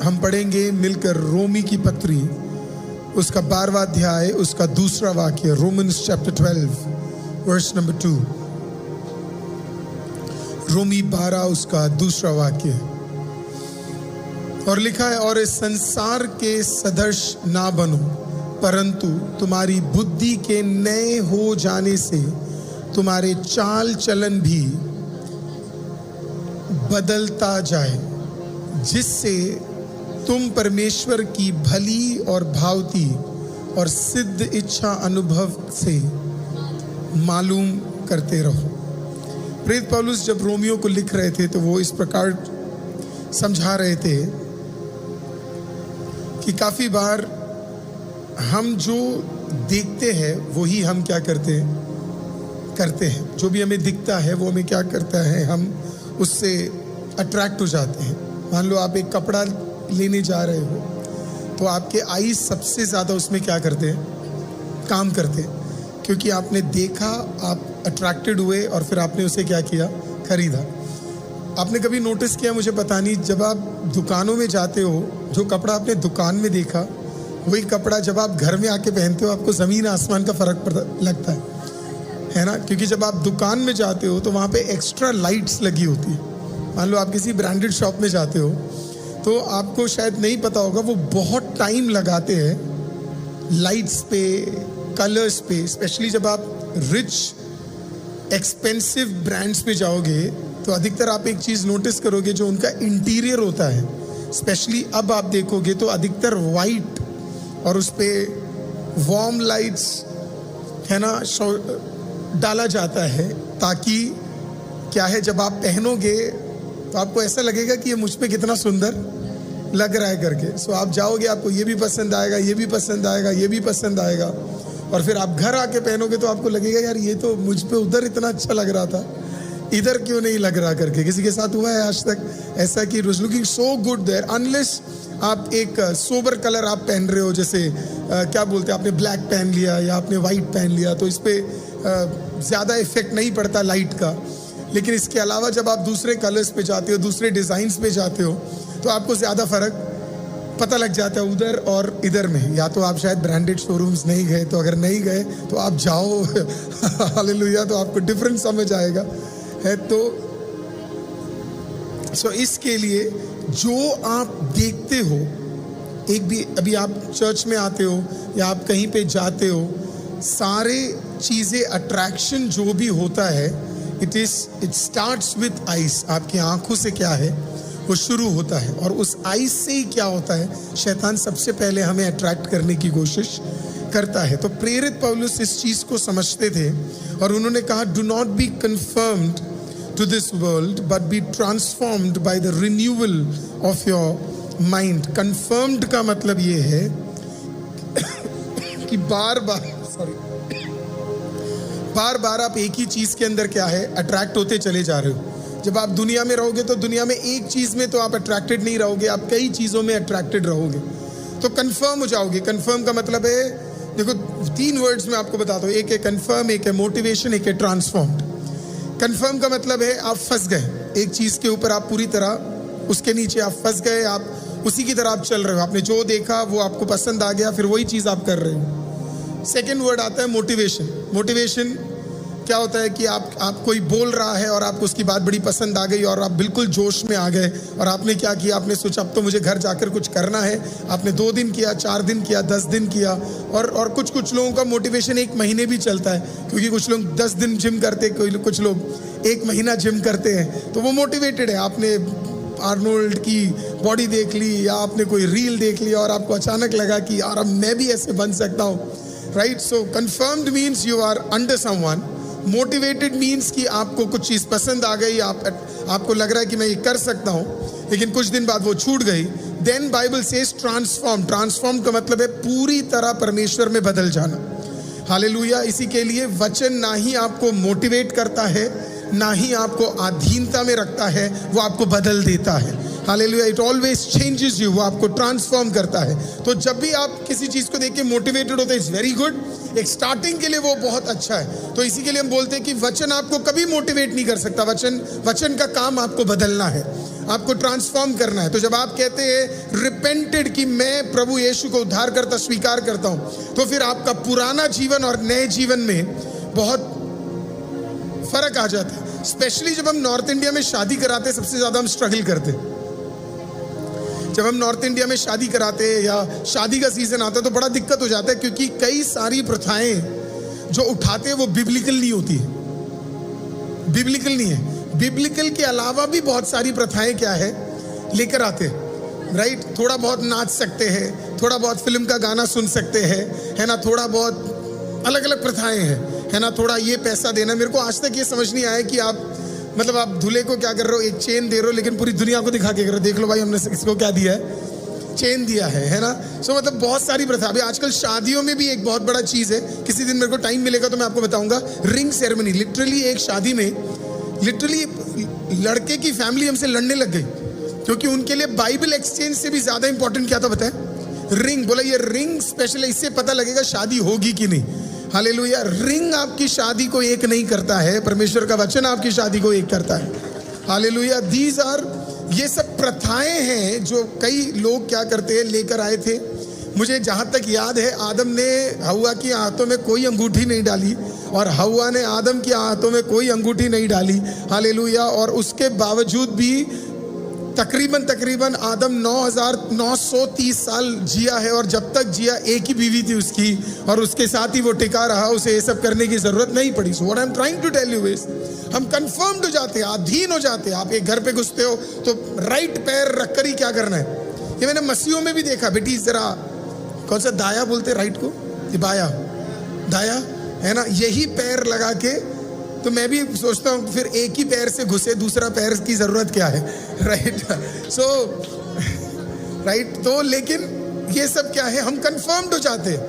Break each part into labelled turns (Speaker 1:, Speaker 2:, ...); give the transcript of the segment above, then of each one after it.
Speaker 1: हम पढ़ेंगे मिलकर रोमी की पत्री, उसका 12वां अध्याय, उसका दूसरा वाक्य, रोमन्स चैप्टर 12 वर्स नंबर 2। रोमी 12 उसका दूसरा वाक्य। और लिखा है, और इस संसार के सदृश ना बनो, परंतु तुम्हारी बुद्धि के नए हो जाने से तुम्हारे चाल चलन भी बदलता जाए, जिससे तुम परमेश्वर की भली और भावती और सिद्ध इच्छा अनुभव से मालूम करते रहो। प्रेरित पौलुस जब रोमियो को लिख रहे थे तो वो इस प्रकार समझा रहे थे कि काफ़ी बार हम जो देखते हैं वही हम क्या करते हैं। जो भी हमें दिखता है वो हमें क्या करता है, हम उससे अट्रैक्ट हो जाते हैं। मान लो आप एक कपड़ा लेने जा रहे हो तो आपके आईज सबसे ज़्यादा उसमें क्या करते हैं, काम करते हैं, क्योंकि आपने देखा, आप अट्रैक्टेड हुए और फिर आपने उसे क्या किया, खरीदा। आपने कभी नोटिस किया, मुझे पता नहीं, जब आप दुकानों में जाते हो, जो कपड़ा आपने दुकान में देखा वही कपड़ा जब आप घर में आके पहनते हो आपको ज़मीन आसमान का फ़र्क लगता है ना। क्योंकि जब आप दुकान में जाते हो तो वहाँ पे एक्स्ट्रा लाइट्स लगी होती है। मान लो आप किसी ब्रांडेड शॉप में जाते हो तो आपको शायद नहीं पता होगा, वो बहुत टाइम लगाते हैं लाइट्स पे, कलर्स पे। स्पेशली जब आप रिच एक्सपेंसिव ब्रांड्स पे जाओगे तो अधिकतर आप एक चीज़ नोटिस करोगे, जो उनका इंटीरियर होता है, स्पेशली अब आप देखोगे तो अधिकतर वाइट और उस पर वार्म लाइट्स है ना डाला जाता है, ताकि क्या है, जब आप पहनोगे तो आपको ऐसा लगेगा कि ये मुझ पे कितना सुंदर लग रहा है करके। सो आप जाओगे, आपको ये भी पसंद आएगा, ये भी पसंद आएगा, ये भी पसंद आएगा, और फिर आप घर आके पहनोगे तो आपको लगेगा यार ये तो मुझ पे उधर इतना अच्छा लग रहा था, इधर क्यों नहीं लग रहा करके। किसी के साथ हुआ है आज तक ऐसा कि it was looking so good there, unless आप एक सोबर कलर आप पहन रहे हो, जैसे क्या बोलते हैं, आपने ब्लैक पहन लिया या आपने वाइट पहन लिया तो इस पर ज़्यादा इफेक्ट नहीं पड़ता लाइट का। लेकिन इसके अलावा जब आप दूसरे कलर्स पे जाते हो, दूसरे डिज़ाइंस पे जाते हो, तो आपको ज़्यादा फ़र्क पता लग जाता है उधर और इधर में। या तो आप शायद ब्रांडेड शोरूम्स नहीं गए, तो अगर नहीं गए तो आप जाओ हालेलुया, तो आपको डिफरेंस समझ आएगा है। तो इसके लिए जो आप देखते हो, एक भी अभी आप चर्च में आते हो या आप कहीं पे जाते हो, सारे चीज़ें अट्रैक्शन जो भी होता है इट स्टार्ट्स विथ आइज। आपकी आंखों से क्या है वो शुरू होता है, और उस आइज से ही क्या होता है, शैतान सबसे पहले हमें अट्रैक्ट करने की कोशिश करता है। तो प्रेरित पौलुस इस चीज़ को समझते थे और उन्होंने कहा, do not be confirmed to this world but be transformed by the renewal of your mind. Confirmed का मतलब ये है कि बार बार आप एक ही चीज़ के अंदर क्या है, अट्रैक्ट होते चले जा रहे हो। जब आप दुनिया में रहोगे तो दुनिया में एक चीज़ में तो आप अट्रैक्टेड नहीं रहोगे, आप कई चीज़ों में अट्रैक्टेड रहोगे, तो कन्फर्म हो जाओगे। कन्फर्म का मतलब है, देखो 3 वर्ड्स में आपको बताता हूँ, एक है कन्फर्म, एक है मोटिवेशन, एक है ट्रांसफॉर्म्ड। कन्फर्म का मतलब है आप फंस गए एक चीज़ के ऊपर, आप पूरी तरह उसके नीचे आप फंस गए, आप उसी की तरह आप चल रहे हो, आपने जो देखा वो आपको पसंद आ गया, फिर वही चीज़ आप कर रहे हो। सेकेंड वर्ड आता है मोटिवेशन। मोटिवेशन क्या होता है कि आप कोई बोल रहा है और आपको उसकी बात बड़ी पसंद आ गई और आप बिल्कुल जोश में आ गए, और आपने क्या किया, आपने सोचा अब तो मुझे घर जाकर कुछ करना है। आपने 2 दिन किया, 4 दिन किया, 10 दिन किया, और कुछ लोगों का मोटिवेशन 1 महीने भी चलता है, क्योंकि कुछ लोग 10 दिन जिम करते, कुछ लोग 1 महीना जिम करते हैं, तो वो मोटिवेटेड है। आपने आर्नोल्ड की बॉडी देख ली या आपने कोई रील देख लिया और आपको अचानक लगा कि यार अब मैं भी ऐसे बन सकता हूँ, right. So confirmed means you are under someone, motivated means कि आपको कुछ चीज़ पसंद आ गई, आपको लग रहा है कि मैं ये कर सकता हूँ, लेकिन कुछ दिन बाद वो छूट गई। Then Bible says transform. Transform का मतलब है पूरी तरह परमेश्वर में बदल जाना। हालेलुया। इसी के लिए वचन ना ही आपको मोटिवेट करता है, ना ही आपको अधीनता में रखता है, वो आपको बदल देता है। Hallelujah. It always changes you, वो आपको ट्रांसफॉर्म करता है। तो जब भी आप किसी चीज़ को देख के मोटिवेटेड होते हैं, इट्स वेरी गुड, एक स्टार्टिंग के लिए वो बहुत अच्छा है। तो इसी के लिए हम बोलते हैं कि वचन आपको कभी मोटिवेट नहीं कर सकता, वचन का काम आपको बदलना है। आपको ट्रांसफॉर्म करना है। तो जब आप कहते हैं रिपेंटेड कि मैं प्रभु यीशु को उद्धारकर्ता स्वीकार करता हूं, तो फिर आपका पुराना जीवन और नए जीवन में बहुत फर्क आ जाता है। स्पेशली जब हम नॉर्थ इंडिया में शादी कराते हैं, सबसे ज्यादा हम स्ट्रगल करते हैं। जब हम नॉर्थ इंडिया में शादी कराते हैं या शादी का सीजन आता है तो बड़ा दिक्कत हो जाता है, क्योंकि कई सारी प्रथाएं जो उठाते हैं वो बिब्लिकल नहीं होती है, बिब्लिकल नहीं है। बिब्लिकल के अलावा भी बहुत सारी प्रथाएं क्या है लेकर आते हैं, राइट। थोड़ा बहुत नाच सकते हैं, थोड़ा बहुत फिल्म का गाना सुन सकते हैं, है ना, थोड़ा बहुत अलग अलग प्रथाएं हैं, है ना, थोड़ा ये पैसा देना। मेरे को आज तक ये समझ नहीं आया कि आप मतलब आप दूल्हे को क्या कर रहे हो, एक चेन दे रहे हो लेकिन पूरी दुनिया को दिखा के कर रहे हो, देख लो भाई हमने इसको क्या दिया है, चेन दिया है ना। सो मतलब बहुत सारी प्रथा। अभी आजकल शादियों में भी एक बहुत बड़ा चीज है, किसी दिन मेरे को टाइम मिलेगा तो मैं आपको बताऊंगा, रिंग सेरेमनी। लिटरली एक शादी में लिटरली लड़के की फैमिली हमसे लड़ने लग गई, क्योंकि उनके लिए बाइबल एक्सचेंज से भी ज्यादा इंपॉर्टेंट क्या था बताएं, रिंग। बोला ये रिंग स्पेशल है, इससे पता लगेगा शादी होगी कि नहीं। हालेलुया। रिंग आपकी शादी को एक नहीं करता है, परमेश्वर का वचन आपकी शादी को एक करता है। हालेलुया। दीज आर, ये सब प्रथाएं हैं जो कई लोग क्या करते हैं लेकर आए थे। मुझे जहां तक याद है, आदम ने हव्वा की हाथों में कोई अंगूठी नहीं डाली और हव्वा ने आदम की हाथों में कोई अंगूठी नहीं डाली। हालेलुया। और उसके बावजूद भी तकरीबन आदम 9,930 साल जिया है, और जब तक जिया एक ही बीवी थी उसकी, और उसके साथ ही वो टिका रहा, उसे ये सब करने की जरूरत नहीं पड़ी। So what I am trying to tell you is, हम कंफर्म्ड हो जाते हैं, अधीन हो जाते हैं। आप एक घर पे घुसते हो तो राइट पैर रखकर ही क्या करना है। ये मैंने मसीहों में भी देखा, बेटी जरा कौन सा दाया बोलते राइट को, बाया दाया, है ना, यही पैर लगा के। तो मैं भी सोचता हूँ फिर एक ही पैर से घुसे, दूसरा पैर की जरूरत क्या है, राइट। सो राइट, तो लेकिन ये सब क्या है, हम कंफर्म्ड हो जाते हैं,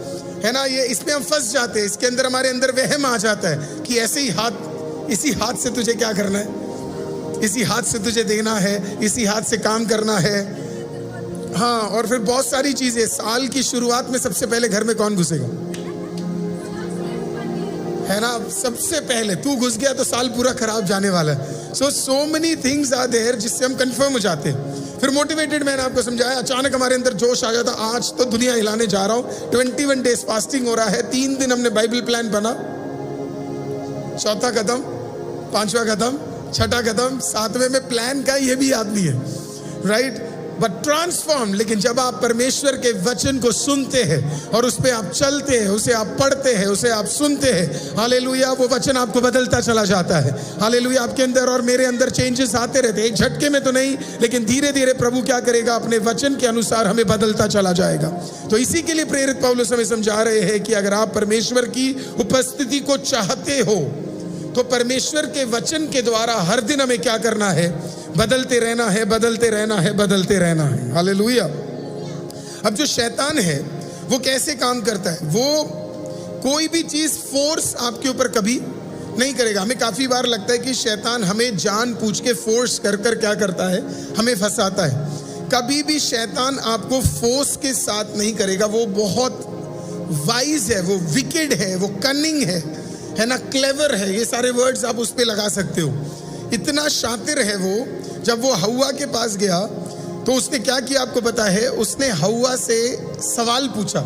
Speaker 1: है ना, ये इसमें हम फंस जाते हैं, इसके अंदर हमारे अंदर वहम आ जाता है कि ऐसे ही हाथ, इसी हाथ से तुझे क्या करना है, इसी हाथ से तुझे देना है, इसी हाथ से काम करना है। हाँ, और फिर बहुत सारी चीजें। साल की शुरुआत में सबसे पहले घर में कौन घुसेगा, है ना, सबसे पहले तू घुस गया तो साल पूरा खराब जाने वाला है। So many things are there जिससे हम कंफर्म हो जाते हैं। फिर मोटिवेटेड, मैंने आपको समझाया, अचानक हमारे अंदर जोश आ जाता, आज तो दुनिया हिलाने जा रहा हूं। 21 डेज फास्टिंग हो रहा है, 3 दिन हमने बाइबल प्लान बना, चौथा खत्म, 5वां खत्म, 6ठा खत्म, 7वें में प्लान का ये भी याद नहीं है, राइट। But transform. लेकिन जब आप परमेश्वर के वचन को सुनते हैं और उस पे आप चलते हैं, उसे आप पढ़ते हैं, उसे आप सुनते हैं, हालेलुया, वो वचन आपको बदलता चला जाता है। हालेलुया। आपके अंदर और मेरे अंदर चेंजेस आते रहते हैं, एक झटके में तो नहीं, लेकिन धीरे धीरे प्रभु क्या करेगा, अपने वचन के अनुसार हमें बदलता चला जाएगा। तो इसी के लिए प्रेरित पौलुस हमें समझा रहे हैं कि अगर आप परमेश्वर की उपस्थिति को चाहते हो तो परमेश्वर के वचन के द्वारा हर दिन हमें क्या करना है, बदलते रहना है, बदलते रहना है, बदलते रहना है। हालेलुया। अब जो शैतान है वो कैसे काम करता है, वो कोई भी चीज फोर्स आपके ऊपर कभी नहीं करेगा। हमें काफी बार लगता है कि शैतान हमें जानबूझ के फोर्स कर कर क्या करता है, हमें फंसाता है। कभी भी शैतान आपको फोर्स के साथ नहीं करेगा। वो बहुत वाइज है, वो विकेड है, वो कनिंग है ना, क्लेवर है, ये सारे वर्ड्स आप उस पे लगा सकते हो। इतना शातिर है वो। जब वो हव्वा के पास गया तो उसने क्या किया आपको पता है, उसने हव्वा से सवाल पूछा,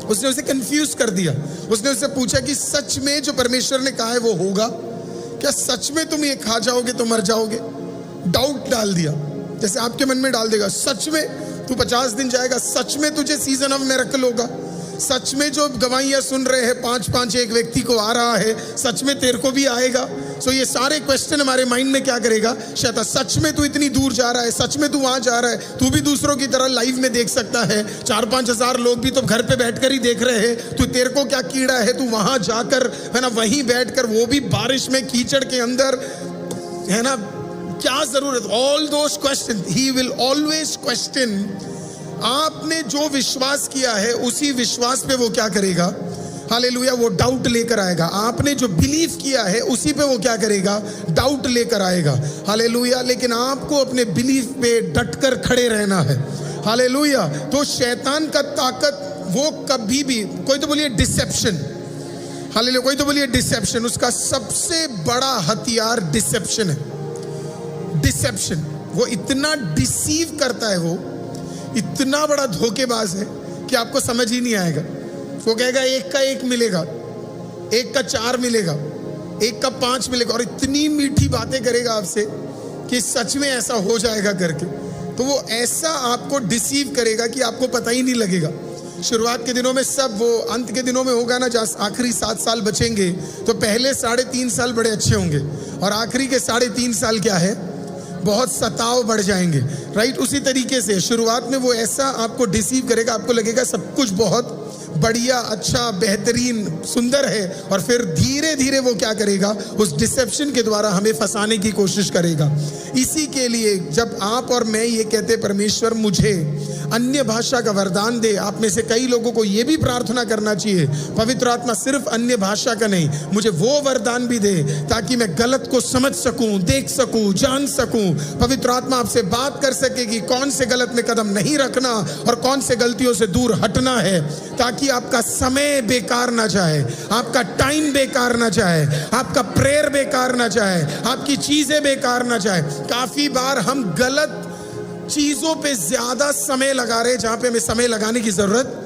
Speaker 1: उसने उसे कंफ्यूज कर दिया। उसने उससे पूछा कि सच में जो परमेश्वर ने कहा है वो होगा क्या, सच में तुम ये खा जाओगे तो मर जाओगे। डाउट डाल दिया, जैसे आपके मन में डाल देगा, सच में तू 50 दिन जाएगा, सच में तुझे सीजन ऑफ मिरेकल होगा, सच में जो गवाहियां सुन रहे हैं 5-5 एक व्यक्ति को आ रहा है, सच में तेरे को भी आएगा। सो ये सारे क्वेश्चन हमारे माइंड में क्या करेगा शैतान, सच में तू इतनी दूर जा रहा है, सच में तू वहां जा रहा है, तू भी दूसरों की तरह लाइव में देख सकता है, 4-5 हजार लोग भी तो घर पे बैठकर ही देख रहे हैं, तू तेरे को क्या कीड़ा है, तू वहां जाकर, है ना, वहीं बैठकर, वो भी बारिश में कीचड़ के अंदर, है ना, क्या जरूरत। All those question he will always question. आपने जो विश्वास किया है उसी विश्वास पे वो क्या करेगा, हालेलुया, वो डाउट लेकर आएगा। आपने जो बिलीव किया है उसी पे वो क्या करेगा, डाउट लेकर आएगा। हालेलुया। लेकिन आपको अपने बिलीव पे डटकर खड़े रहना है। हालेलुया। तो शैतान का ताकत वो कभी भी, कोई तो बोलिए डिसेप्शन, हालेलुया, कोई तो बोलिए डिसेप्शन। उसका सबसे बड़ा हथियार डिसेप्शन है। डिसेप्शन, वो इतना डिसीव करता है, वो इतना बड़ा धोखेबाज है कि आपको समझ ही नहीं आएगा। वो कहेगा 1 का 1 मिलेगा, 1 का 4 मिलेगा, 1 का 5 मिलेगा, और इतनी मीठी बातें करेगा आपसे कि सच में ऐसा हो जाएगा करके। तो वो ऐसा आपको डिसीव करेगा कि आपको पता ही नहीं लगेगा। शुरुआत के दिनों में सब, वो अंत के दिनों में होगा ना, जहाँ आखिरी 7 साल बचेंगे, तो पहले 3.5 साल बड़े अच्छे होंगे और आखिरी के 3.5 साल क्या है, बहुत सताव बढ़ जाएंगे, राइट। उसी तरीके से शुरुआत में वो ऐसा आपको डिसीव करेगा, आपको लगेगा सब कुछ बहुत बढ़िया, अच्छा, बेहतरीन, सुंदर है, और फिर धीरे धीरे वो क्या करेगा, उस डिसेप्शन के द्वारा हमें फंसाने की कोशिश करेगा। इसी के लिए जब आप और मैं ये कहते, परमेश्वर मुझे अन्य भाषा का वरदान दे, आप में से कई लोगों को ये भी प्रार्थना करना चाहिए, पवित्र आत्मा सिर्फ अन्य भाषा का नहीं, मुझे वो वरदान भी दे ताकि मैं गलत को समझ सकूं, देख सकूं, जान सकूं। पवित्र आत्मा आपसे बात कर सके कि कौन से गलत में कदम नहीं रखना और कौन से गलतियों से दूर हटना है, ताकि आपका समय बेकार ना जाए, आपका टाइम बेकार ना जाए, आपका प्रेयर बेकार ना जाए, आपकी चीजें बेकार ना जाए। काफी बार हम गलत चीजों पे ज्यादा समय लगा रहे जहां पे हमें समय लगाने की जरूरत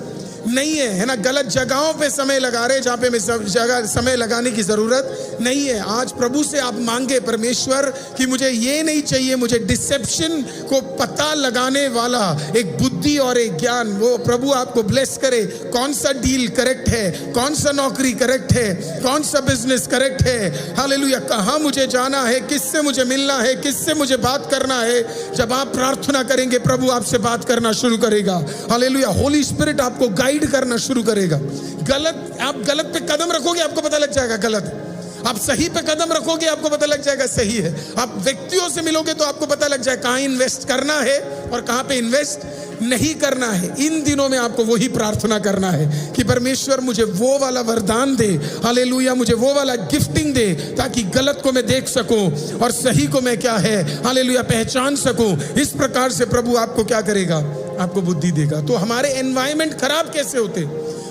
Speaker 1: नहीं है ना। गलत जगहों पे समय लगा रहे जहां पे हमें जगह समय लगाने की जरूरत नहीं है। आज प्रभु से आप मांगे, परमेश्वर कि मुझे ये नहीं चाहिए, मुझे डिसेप्शन को पता लगाने वाला एक बुद्धि और एक ज्ञान, वो प्रभु आपको ब्लेस करे। कौन सा डील करेक्ट है, कौन सा नौकरी करेक्ट है, कौन सा बिजनेस करेक्ट है, हालेलुया, कहाँ मुझे जाना है, किससे मुझे मिलना है, किससे मुझे बात करना है। जब आप प्रार्थना करेंगे, प्रभु आपसे बात करना शुरू करेगा, हालेलुया। होली स्पिरिट आपको गाइड करना शुरू करेगा। आप गलत पे कदम रखोगे, आपको पता लग जाएगा गलत है। आप सही पे कदम रखोगे, आपको पता लग जाएगा सही है। आप व्यक्तियों से मिलोगे तो आपको पता लग जाएगा कहाँ इन्वेस्ट करना है और कहाँ पे इन्वेस्ट नहीं करना है। इन दिनों में आपको वही प्रार्थना करना है कि परमेश्वर मुझे वो वाला वरदान दे, हालेलुया, मुझे वो वाला गिफ्टिंग दे, ताकि गलत को मैं देख सकूं और सही को मैं क्या है, हालेलुया, पहचान सकूं। इस प्रकार से प्रभु आपको क्या करेगा, आपको बुद्धि देगा। तो हमारे एनवायरमेंट खराब कैसे होते?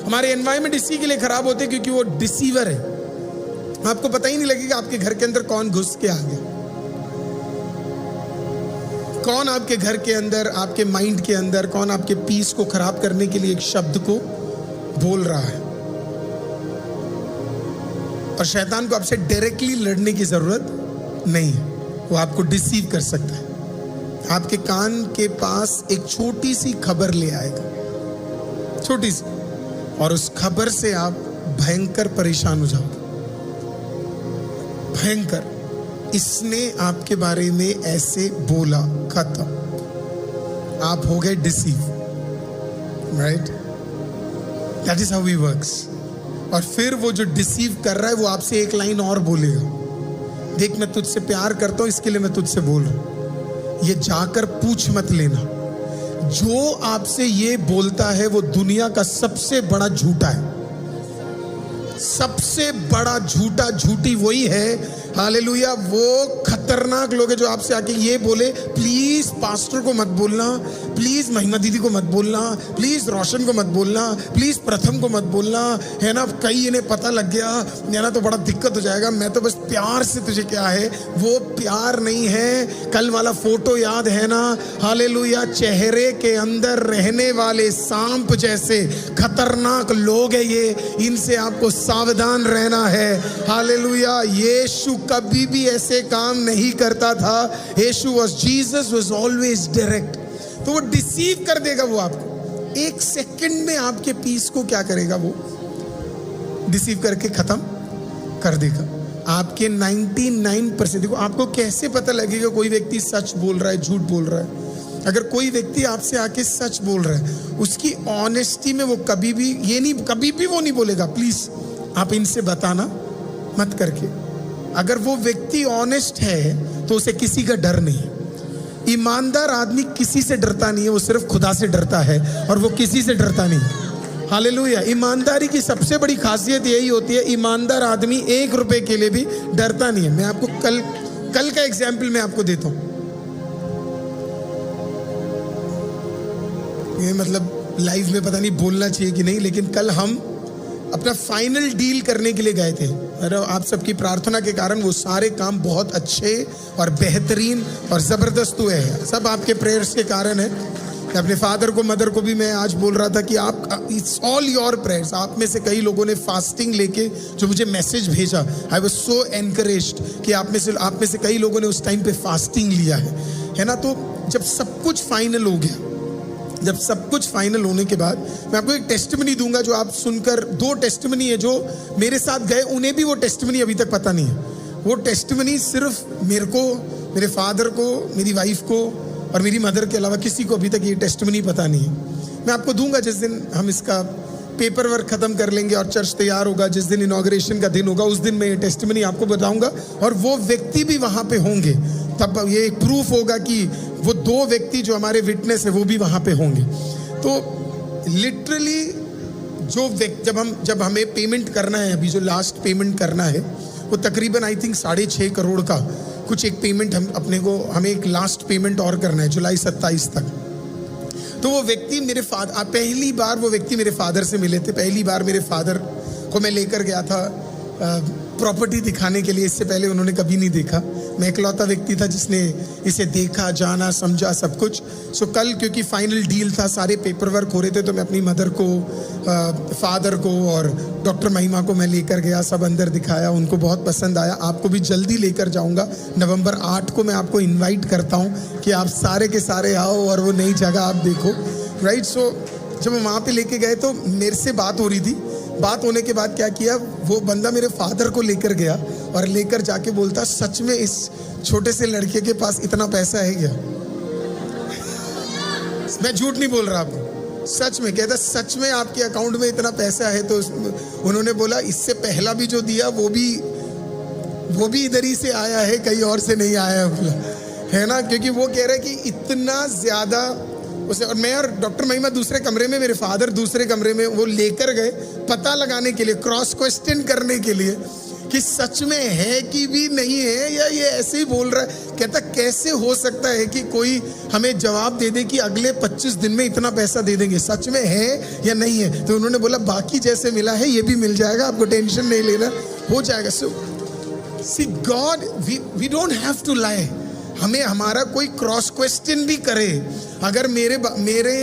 Speaker 1: हमारे एनवायरमेंट इसी के लिए खराब होते क्योंकि वो डिसीवर है। आपको पता ही नहीं लगेगा आपके घर के अंदर कौन घुस के आ गया, कौन आपके घर के अंदर, आपके माइंड के अंदर, कौन आपके पीस को खराब करने के लिए एक शब्द को बोल रहा है। और शैतान को आपसे डायरेक्टली लड़ने की जरूरत नहीं है, वो आपको डिसीव कर सकता है। आपके कान के पास एक छोटी सी खबर ले आएगा, छोटी सी, और उस खबर से आप भयंकर परेशान हो जाओगे, भयंकर। इसने आपके बारे में ऐसे बोला, खत्म, आप हो गए deceive, right. That is how he works. और फिर वो जो डिसीव कर रहा है वो आपसे एक लाइन और बोलेगा, देख मैं तुझसे प्यार करता हूं, इसके लिए मैं तुझसे बोल रहा हूं, ये जाकर पूछ मत लेना। जो आपसे ये बोलता है वो दुनिया का सबसे बड़ा झूठा है, सबसे बड़ा झूठा, झूठी वही है, हालेलुया। वो खतरनाक लोग हैं जो आपसे आके ये बोले, प्लीज पास्टर को मत बोलना, प्लीज महिमा दीदी को मत बोलना, प्लीज रोशन को मत बोलना, प्लीज प्रथम को मत बोलना, है ना, कहीं इन्हें पता लग गया है ना तो बड़ा दिक्कत हो जाएगा। मैं तो बस प्यार से तुझे, क्या है वो प्यार नहीं है। कल वाला फोटो याद है ना, हालेलुया। चेहरे के अंदर रहने वाले सांप जैसे खतरनाक लोग हैं ये, इनसे आपको सावधान रहना है, हालेलुया। यीशु कभी भी ऐसे काम नहीं करता था। Jesus was always direct. तो वो डिसीव कर देगा, वो आपको एक सेकंड में आपके पीस को क्या करेगा, वो डिसीव करके खत्म कर देगा। आपके 99%, देखो आपको कैसे पता लगेगा कोई व्यक्ति सच बोल रहा है, झूठ बोल रहा है? अगर कोई व्यक्ति आपसे आके सच बोल रहा है, उसकी ऑनेस्टी में वो कभी भी ये नहीं, कभी भी वो नहीं बोलेगा प्लीज आप इनसे बताना मत करके। अगर वो व्यक्ति ऑनेस्ट है तो उसे किसी का डर नहीं। ईमानदार आदमी किसी से डरता नहीं है, वो सिर्फ खुदा से डरता है और वो किसी से डरता नहीं। हालेलुया। ईमानदारी की सबसे बड़ी खासियत यही होती है, ईमानदार आदमी 1 रुपए के लिए भी डरता नहीं है। मैं आपको कल का एग्जाम्पल मैं आपको देता हूं। ये मतलब लाइव में पता नहीं बोलना चाहिए कि नहीं, लेकिन कल हम अपना फाइनल डील करने के लिए गए थे। और आप सबकी प्रार्थना के कारण वो सारे काम बहुत अच्छे और बेहतरीन और ज़बरदस्त हुए हैं। सब आपके प्रेयर्स के कारण है। अपने फादर को, मदर को भी मैं आज बोल रहा था कि आप, इट्स ऑल योर प्रेयर्स। आप में से कई लोगों ने फास्टिंग लेके जो मुझे मैसेज भेजा, आई वाज सो एनकरेज्ड कि आप में से कई लोगों ने उस टाइम पे फास्टिंग लिया है ना। तो जब सब कुछ फाइनल हो गया, जब सब कुछ फाइनल होने के बाद मैं आपको एक टेस्टिमनी दूंगा जो आप सुनकर, 2 टेस्टिमनी है जो मेरे साथ गए, उन्हें भी वो टेस्टिमनी अभी तक पता नहीं है। वो टेस्टिमनी सिर्फ मेरे को, मेरे फादर को, मेरी वाइफ को और मेरी मदर के अलावा किसी को अभी तक ये टेस्टिमनी पता नहीं है। मैं आपको दूंगा जिस दिन हम इसका पेपर वर्क खत्म कर लेंगे और चर्च तैयार होगा, जिस दिन इनॉग्रेशन का दिन होगा, उस दिन मैं ये टेस्टिमनी आपको बताऊंगा और वो व्यक्ति भी वहां पे होंगे। तब ये एक प्रूफ होगा कि वो 2 व्यक्ति जो हमारे विटनेस है वो भी वहां पे होंगे। तो लिटरली जो व्यक्ति, जब हमें पेमेंट करना है, अभी जो लास्ट पेमेंट करना है वो तकरीबन आई थिंक 6.5 करोड़ का कुछ एक पेमेंट हमें एक लास्ट पेमेंट और करना है जुलाई 27 तक। तो वो व्यक्ति मेरे फादर, पहली बार वो व्यक्ति मेरे फादर से मिले थे। पहली बार मेरे फादर को मैं लेकर गया था प्रॉपर्टी दिखाने के लिए। इससे पहले उन्होंने कभी नहीं देखा। मैं इकलौता व्यक्ति था जिसने इसे देखा, जाना, समझा सब कुछ। सो कल क्योंकि फाइनल डील था, सारे पेपर वर्क हो रहे थे, तो मैं अपनी मदर को, फादर को और डॉक्टर महिमा को मैं लेकर गया। सब अंदर दिखाया, उनको बहुत पसंद आया। आपको भी जल्दी लेकर जाऊंगा। नवंबर 8 को मैं आपको इन्वाइट करता हूँ कि आप सारे के सारे आओ और वो नई जगह आप देखो, राइट। सो जब हम वहाँ पे लेके गए तो मेरे से बात हो रही थी। बात होने के बाद क्या किया, वो बंदा मेरे फादर को लेकर गया और लेकर जाके बोलता, सच में इस छोटे से लड़के के पास इतना पैसा है क्या? मैं झूठ नहीं बोल रहा आपको, सच में कहता, सच में आपके अकाउंट में इतना पैसा है? तो उन्होंने बोला, इससे पहला भी जो दिया वो भी इधर ही से आया है, कहीं और से नहीं आया है ना। क्योंकि वो कह रहे कि इतना ज्यादा उसे, और मैं और डॉक्टर महिमा दूसरे कमरे में, मेरे फादर दूसरे कमरे में, वो लेकर गए पता लगाने के लिए, क्रॉस क्वेश्चन करने के लिए कि सच में है कि भी नहीं है, या ये ऐसे ही बोल रहा है। कहता, कैसे हो सकता है कि कोई हमें जवाब दे दे कि अगले 25 दिन में इतना पैसा दे देंगे, सच में है या नहीं है? तो उन्होंने बोला, बाकी जैसे मिला है ये भी मिल जाएगा, आपको टेंशन नहीं लेना, हो जाएगा। So see God, we don't have to lie. हमें हमारा कोई क्रॉस क्वेश्चन भी करे, अगर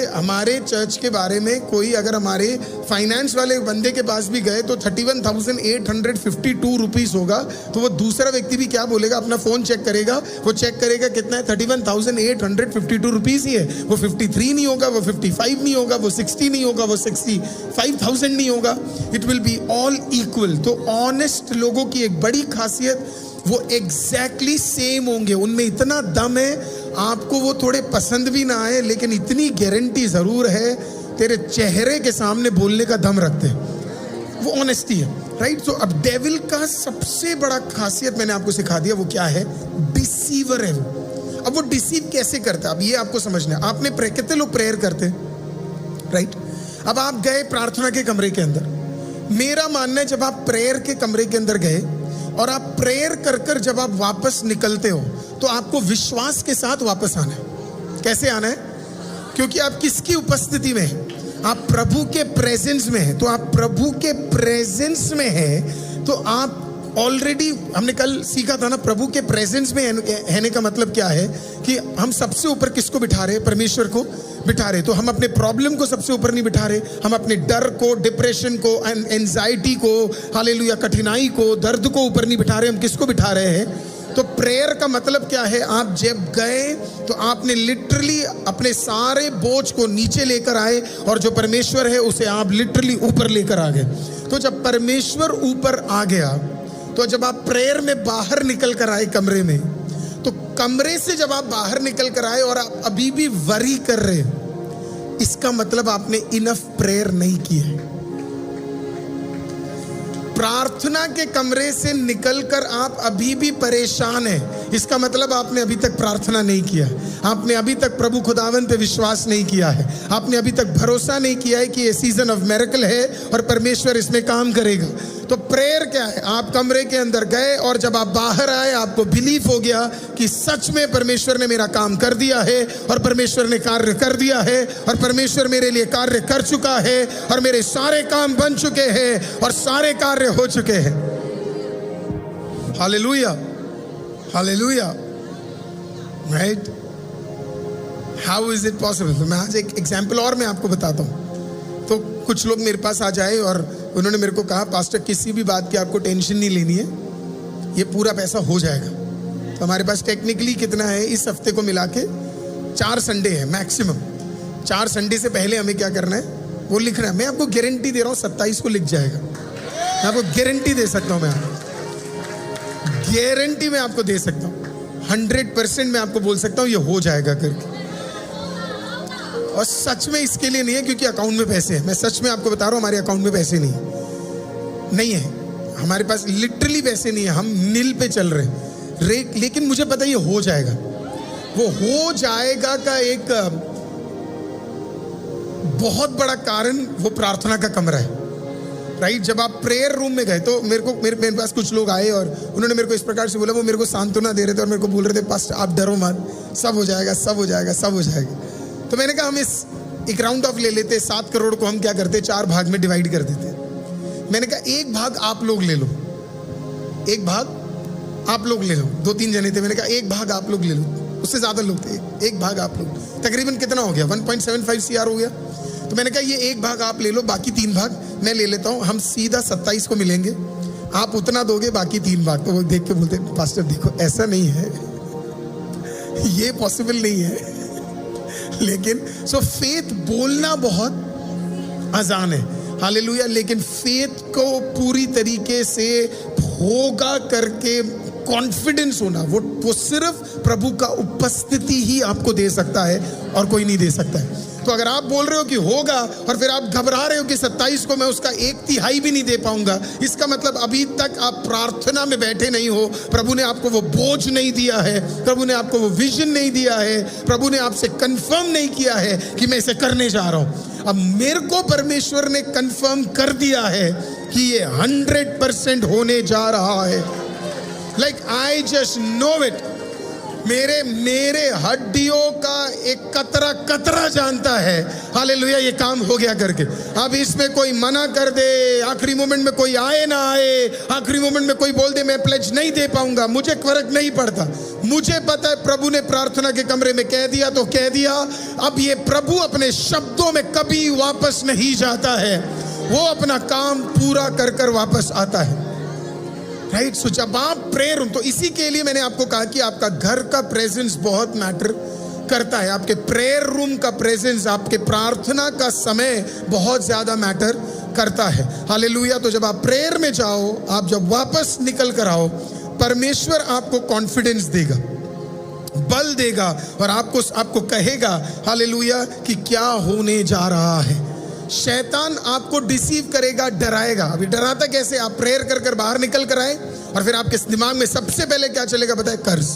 Speaker 1: हमारे चर्च के बारे में कोई, अगर हमारे फाइनेंस वाले बंदे के पास भी गए तो 31,852 रुपीस होगा, तो वो दूसरा व्यक्ति भी क्या बोलेगा, अपना फोन चेक करेगा, वो चेक करेगा कितना है, 31,852 रुपीस ही है। वो 53 नहीं होगा, वो 55 नहीं होगा, वो 60 नहीं होगा, वो 65,000 नहीं होगा, it will be all equal. तो ऑनेस्ट लोगों की एक बड़ी खासियत, वो एग्जैक्टली सेम होंगे, उनमें इतना दम है, आपको वो थोड़े पसंद भी ना आए, लेकिन इतनी गारंटी जरूर है, तेरे चेहरे के सामने बोलने का दम रखते हैं, वो ऑनेस्टी है, राइट। तो अब डेविल का सबसे बड़ा खासियत मैंने आपको सिखा दिया, वो क्या है, डिसीवर है वो। अब वो डिसीव कैसे करता है, अब ये आपको समझना है। आपने कितने लोग प्रेयर करते हैं, राइट। अब आप गए प्रार्थना के कमरे के अंदर, मेरा मानना है जब आप प्रेयर के कमरे के अंदर गए और आप प्रेयर कर कर जब आप वापस निकलते हो, तो आपको विश्वास के साथ वापस आना है। कैसे आना है? क्योंकि आप किसकी उपस्थिति में हैं? आप प्रभु के प्रेजेंस में हैं। तो आप प्रभु के प्रेजेंस में हैं, तो आप ऑलरेडी, हमने कल सीखा था ना, प्रभु के प्रेजेंस में रहने का मतलब क्या है कि हम सबसे ऊपर किसको बिठा रहे? परमेश्वर को बिठा रहे। तो हम अपने प्रॉब्लम को सबसे ऊपर नहीं बिठा रहे, हम अपने डर को, डिप्रेशन को, एंजाइटी को, हालेलुया, कठिनाई को, दर्द को ऊपर नहीं बिठा रहे, हम किसको बिठा रहे हैं? तो प्रेयर का मतलब क्या है? आप जब गए तो आपने लिटरली अपने सारे बोझ को नीचे लेकर आए, और जो परमेश्वर है उसे आप लिटरली ऊपर लेकर आ गए। तो जब परमेश्वर ऊपर आ गया, तो जब आप प्रेयर में बाहर निकल कर आए कमरे में, तो कमरे से जब आप बाहर निकल कर आए और आप अभी भी वरी कर रहे, इसका मतलब आपने इनफ प्रेयर नहीं की है। प्रार्थना के कमरे से निकलकर आप अभी भी परेशान हैं, इसका मतलब आपने अभी तक प्रार्थना नहीं किया, आपने अभी तक प्रभु खुदावन पे विश्वास नहीं किया है, आपने अभी तक भरोसा नहीं किया है कि ये सीजन ऑफ मिरेकल है और परमेश्वर इसमें काम करेगा। तो प्रेयर क्या है? आप कमरे के अंदर गए और जब आप बाहर आए आपको बिलीव हो गया कि सच में परमेश्वर ने मेरा काम कर दिया है और परमेश्वर ने कार्य कर दिया है और परमेश्वर मेरे लिए कार्य कर चुका है और मेरे सारे काम बन चुके हैं और सारे कार्य हो चुके हैं। Hallelujah, hallelujah, right. How is it possible? मैं आज एक एग्जाम्पल और मैं आपको बताता हूँ। तो कुछ लोग मेरे पास आ जाए और उन्होंने मेरे को कहा, पास्टर किसी भी बात की आपको टेंशन नहीं लेनी है, ये पूरा पैसा हो जाएगा। तो हमारे पास टेक्निकली कितना है, इस हफ्ते को मिला के 4 संडे है मैक्सिमम। 4 संडे से पहले हमें क्या करना है वो लिखना है। मैं आपको गारंटी दे रहा हूँ 27 को लिख जाएगा। मैं आपको गारंटी दे सकता हूँ, मैं गारंटी मैं आपको दे सकता हूँ, 100% मैं आपको बोल सकता हूँ ये हो जाएगा करके। और सच में इसके लिए नहीं है क्योंकि अकाउंट में पैसे हैं, मैं सच में आपको बता रहा हूँ, हमारे अकाउंट में पैसे नहीं है, हमारे पास लिटरली पैसे नहीं है, हम नील पे चल रहे हैं। लेकिन मुझे पता है ये हो जाएगा। वो हो जाएगा का एक बहुत बड़ा कारण वो प्रार्थना का कमरा है, राइट। जब आप प्रेयर रूम में गए तो मेरे पास कुछ लोग आए और उन्होंने मेरे को इस प्रकार से बोला, वो मेरे को सांत्वना दे रहे थे और मेरे को बोल रहे थे, पास्टर आप डरो मत, सब हो जाएगा, सब हो जाएगा, सब हो जाएगा। तो मैंने कहा हम इस एक राउंड ऑफ ले लेते, 7 करोड़ को हम क्या करते, 4 भाग में डिवाइड कर देते। मैंने कहा एक भाग आप लोग ले लो, एक भाग आप लोग ले लो, 2-3 जने थे। मैंने कहा एक भाग आप लोग ले लो, उससे ज्यादा लोग थे, एक भाग आप लोग, तकरीबन कितना हो गया, 1.75 CR हो गया। तो मैंने कहा ये एक भाग आप ले लो, बाकी 3 भाग मैं ले लेता हूँ, हम सीधा 27 को मिलेंगे, आप उतना दोगे, बाकी 3 भाग। तो वो देख के बोलते, पास्टर देखो ऐसा नहीं है, ये पॉसिबल नहीं है। लेकिन सो फेथ बोलना बहुत आसान है, हालेलुया, लेकिन फेथ को पूरी तरीके से होगा करके कॉन्फिडेंस होना, वो सिर्फ प्रभु का उपस्थिति ही आपको दे सकता है और कोई नहीं दे सकता है। तो अगर आप बोल रहे हो कि होगा और फिर आप घबरा रहे हो कि 27 को मैं उसका 1/3 भी नहीं दे पाऊंगा, इसका मतलब अभी तक आप प्रार्थना में बैठे नहीं हो। प्रभु ने आपको वो बोझ नहीं दिया है, प्रभु ने आपको वो विजन नहीं दिया है, प्रभु ने आपसे कंफर्म नहीं किया है कि मैं इसे करने जा रहा हूं। अब मेरे को परमेश्वर ने कंफर्म कर दिया है कि ये 100% होने जा रहा है। Like I just know it. मेरे हड्डियों का एक कतरा जानता है, हालेलुया, ये काम हो गया करके। अब इसमें कोई मना कर दे, आखिरी मोमेंट में कोई आए ना आए, आखिरी मोमेंट में कोई बोल दे मैं प्लेज नहीं दे पाऊंगा, मुझे फर्क नहीं पड़ता। मुझे पता है प्रभु ने प्रार्थना के कमरे में कह दिया तो कह दिया। अब ये प्रभु अपने शब्दों में कभी वापस नहीं जाता है, वो अपना काम पूरा कर वापस आता है, राइट। सो जब आप प्रेयर, तो इसी के लिए मैंने आपको कहा कि आपका घर का प्रेजेंस बहुत मैटर करता है, आपके प्रेयर रूम का प्रेजेंस, आपके प्रार्थना का समय बहुत ज्यादा मैटर करता है, हालेलुया। तो जब आप प्रेयर में जाओ, आप जब वापस निकल कर आओ, परमेश्वर आपको कॉन्फिडेंस देगा, बल देगा और आपको कहेगा, हालेलुया, कि क्या होने जा रहा है। शैतान आपको डिसीव करेगा, डराएगा। अभी डराता कैसे? आप प्रेयर कर बाहर निकल कर आए और फिर आपके दिमाग में सबसे पहले क्या चलेगा बताए? कर्ज।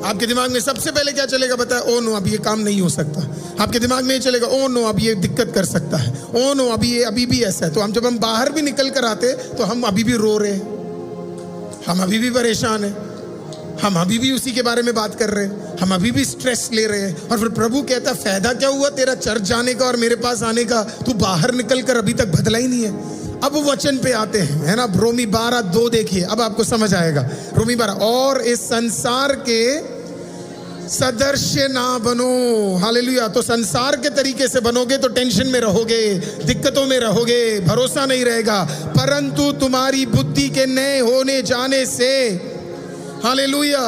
Speaker 1: आपके दिमाग में सबसे पहले क्या चलेगा बताए? ओ नो, अब ये काम नहीं हो सकता। आपके दिमाग में ये चलेगा, ओ नो, अब ये दिक्कत कर सकता है, ओ नो, अभी भी ऐसा है। तो जब हम बाहर भी निकल कर आते तो हम अभी भी रो रहे हैं, हम अभी भी परेशान हैं, हम अभी भी उसी के बारे में बात कर रहे हैं, हम अभी भी स्ट्रेस ले रहे हैं। और फिर प्रभु कहता है, फायदा क्या हुआ तेरा चर्च जाने का और मेरे पास आने का? तू बाहर निकल कर अभी तक बदला ही नहीं है। अब वचन पे आते हैं, है ना। रोमी 12:2 देखिए, अब आपको समझ आएगा। रोमी 12, और इस संसार के सदृश्य ना बनो, हालेलुया। तो संसार के तरीके से बनोगे तो टेंशन में रहोगे, दिक्कतों में रहोगे, भरोसा नहीं रहेगा। परंतु तुम्हारी बुद्धि के नए होने जाने से, hallelujah,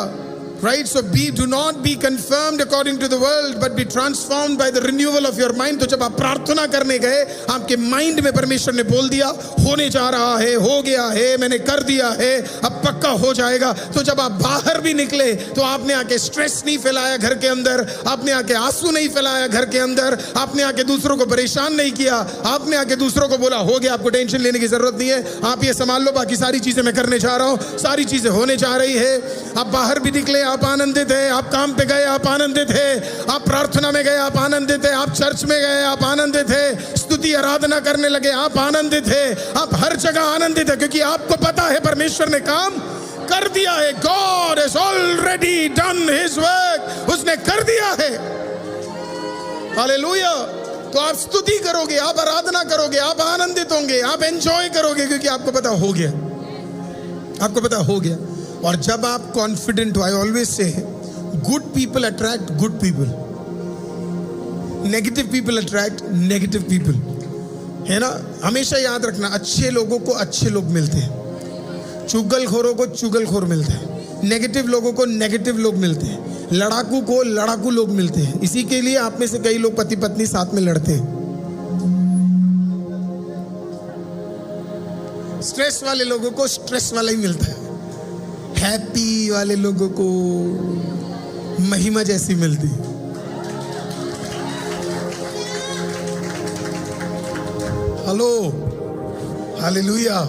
Speaker 1: Right, so do not be conformed according to the world, but be transformed by the renewal of your mind. तो जब आप प्रार्थना करने गए, आपके माइंड में परमेश्वर ने बोल दिया होने जा रहा है, हो गया है, मैंने कर दिया है, अब पक्का हो जाएगा। तो जब आप बाहर भी निकले तो आपने आके स्ट्रेस नहीं फैलाया घर के अंदर, आपने आके आंसू नहीं फैलाया घर के अंदर, आपने आके दूसरों को परेशान नहीं किया, आपने आके दूसरों को बोला हो गया, आपको टेंशन लेने की जरूरत नहीं है, आप ये संभाल लो, बाकी सारी चीजें मैं करने जा रहा हूं, सारी चीजें होने जा रही है। आप बाहर भी निकले, आप आनंदित है, आप काम पे गए, आप आनंदित है, आप प्रार्थना में गए, आप आनंदित है, आप चर्च में गए, आप आनंदित है, स्तुति आराधना करने लगे, आप आनंदित है, आप हर जगह आनंदित है, क्योंकि आपको पता है परमेश्वर ने काम कर दिया है। God has already done his work, उसने कर दिया है। हालेलुया। तो आप स्तुति करोगे, आप आराधना करोगे, आप आनंदित होंगे, आप एंजॉय करोगे, क्योंकि आपको पता हो गया, आपको पता हो गया। और जब आप कॉन्फिडेंट हो, I always say good people attract good people, negative people attract negative people, है ना। हमेशा याद रखना, अच्छे लोगों को अच्छे लोग मिलते हैं, चुगलखोरों को चुगलखोर मिलते हैं, नेगेटिव लोगों को नेगेटिव लोग मिलते हैं, लड़ाकू को लड़ाकू लोग मिलते हैं। इसी के लिए आप में से कई लोग पति पत्नी साथ में लड़ते हैं। स्ट्रेस वाले लोगों को स्ट्रेस वाला ही मिलता है, हैप्पी वाले लोगों को महिमा जैसी मिलती है। Hello, hallelujah.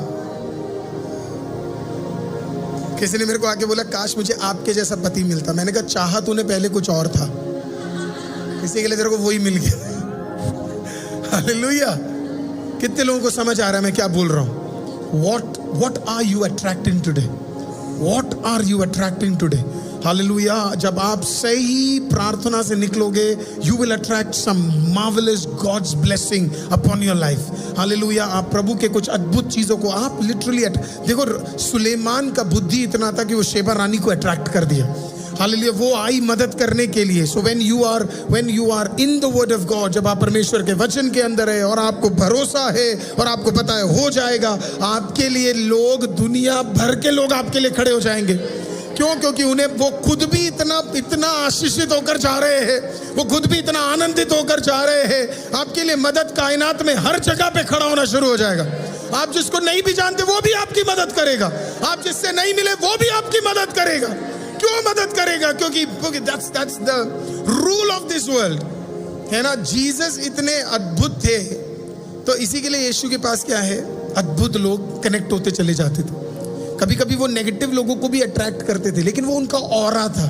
Speaker 1: किसी ने मेरे को आके बोला काश मुझे आपके जैसा पति मिलता। मैंने कहा चाहा तूने पहले कुछ और था, इसी के लिए तेरे को वही मिल गया। हालेलुया। कितने लोगों को समझ आ रहा है मैं क्या बोल रहा हूं? What are you attracting today? What are you attracting today? Hallelujah. जब आप सही प्रार्थना से निकलोगे, you will attract some marvelous God's blessing upon your life. Hallelujah. आप प्रभु के कुछ अद्भुत चीजों को आप लिटरली देखो, सुलेमान का बुद्धि इतना था कि वो शेबा रानी को अट्रैक्ट कर दिया। हालेलुया। वो आई मदद करने के लिए। So when you are in the word of God, जब आप परमेश्वर के वचन के अंदर है और आपको भरोसा है और आपको पता है हो जाएगा, आपके लिए लोग, दुनिया भर के लोग आपके लिए खड़े हो जाएंगे। क्यों? क्योंकि उन्हें वो खुद भी इतना आशीषित होकर जा रहे हैं, वो खुद भी इतना आनंदित होकर जा रहे हैं। आपके लिए मदद कायनात में हर जगह पे खड़ा होना शुरू हो जाएगा। आप जिसको नहीं भी जानते वो भी आपकी मदद करेगा, आप जिससे नहीं मिले वो भी आपकी मदद करेगा। क्यों मदद करेगा? क्योंकि that's the rule of this world, है ना। जीसस इतने अद्भुत थे, तो इसी के लिए यीशु के पास क्या है, अद्भुत लोग कनेक्ट होते चले जाते थे। कभी कभी वो नेगेटिव लोगों को भी अट्रैक्ट करते थे, लेकिन वो उनका ऑरा था।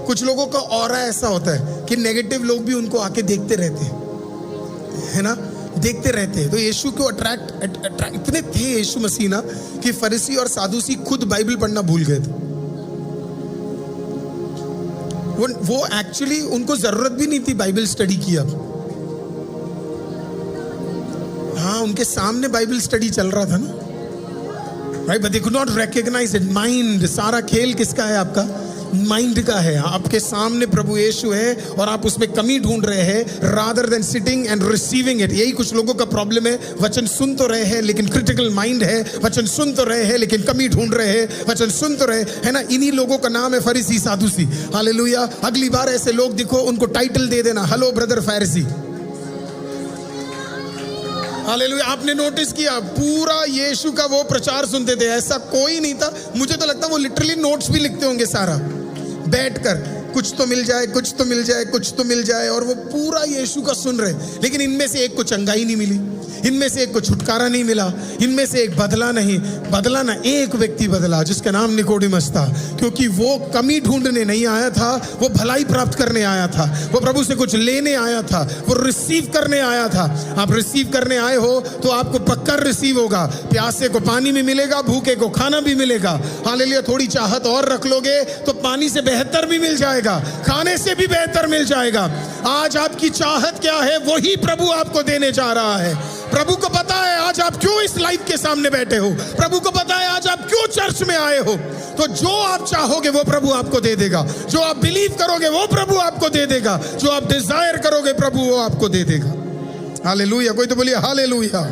Speaker 1: कुछ लोगों का ऑरा ऐसा होता है कि नेगेटिव लोग भी उनको आके देखते रहते हैं, है ना, देखते रहते हैं। तो यीशु को अट्रैक्ट इतने थे यीशु मसीह ना, कि फरीसी और सादूसी खुद बाइबल पढ़ना भूल गए थे। वो एक्चुअली उनको जरूरत भी नहीं थी बाइबल स्टडी की। अब हाँ, उनके सामने बाइबल स्टडी चल रहा था ना, right, but they could not recognise it. Mind, सारा खेल किसका है? आपका माइंड का है। आपके सामने प्रभु यीशु है और आप उसमें कमी ढूंढ रहे हैं, rather than sitting and receiving it. यही कुछ लोगों का प्रॉब्लम है। वचन सुन तो रहे हैं लेकिन क्रिटिकल माइंड है, वचन सुन तो रहे हैं लेकिन कमी ढूंढ रहे हैं, वचन सुन तो रहे, है ना। इन्हीं लोगों का नाम है फरीसी सादूसी। हालेलुया। अगली बार ऐसे लोग दिखो, उनको टाइटल दे देना, हेलो ब्रदर फरीसी। हालेलुया। आपने नोटिस किया, पूरा यीशु का वो प्रचार सुनते थे, ऐसा कोई नहीं था। मुझे तो लगता है वो लिटरली नोट्स भी लिखते होंगे सारा बैठकर, कुछ तो मिल जाए, कुछ तो मिल जाए, कुछ तो मिल जाए, और वो पूरा यीशु का सुन रहे। लेकिन इनमें से एक को चंगाई नहीं मिली, इनमें से एक को छुटकारा नहीं मिला, इनमें से एक बदला नहीं। बदला ना, एक व्यक्ति बदला जिसका नाम निकोडिमस था, क्योंकि वो कमी ढूंढने नहीं आया था, वो भलाई प्राप्त करने आया था, वो प्रभु से कुछ लेने आया था, वो रिसीव करने आया था। आप रिसीव करने आए हो तो आपको पक्का रिसीव होगा। प्यासे को पानी भी मिलेगा, भूखे को खाना भी मिलेगा। हालेलुया। थोड़ी चाहत और रख लोगे तो पानी से बेहतर भी मिल जाएगा, खाने से भी बेहतर मिल जाएगा। आज आपकी चाहत क्या है, वही प्रभु आपको देने जा रहा है। प्रभु को पता है आज आप क्यों इस लाइफ के सामने बैठे हो, प्रभु को पता है आज आप क्यों चर्च में आए हो। तो जो आप चाहोगे वो प्रभु आपको दे देगा, जो आप बिलीव करोगे वो प्रभु आपको दे देगा, जो आप डिजायर करोगे प्रभु वो आपको दे देगा। हालेलुया। कोई तो बोलिए हालेलुया।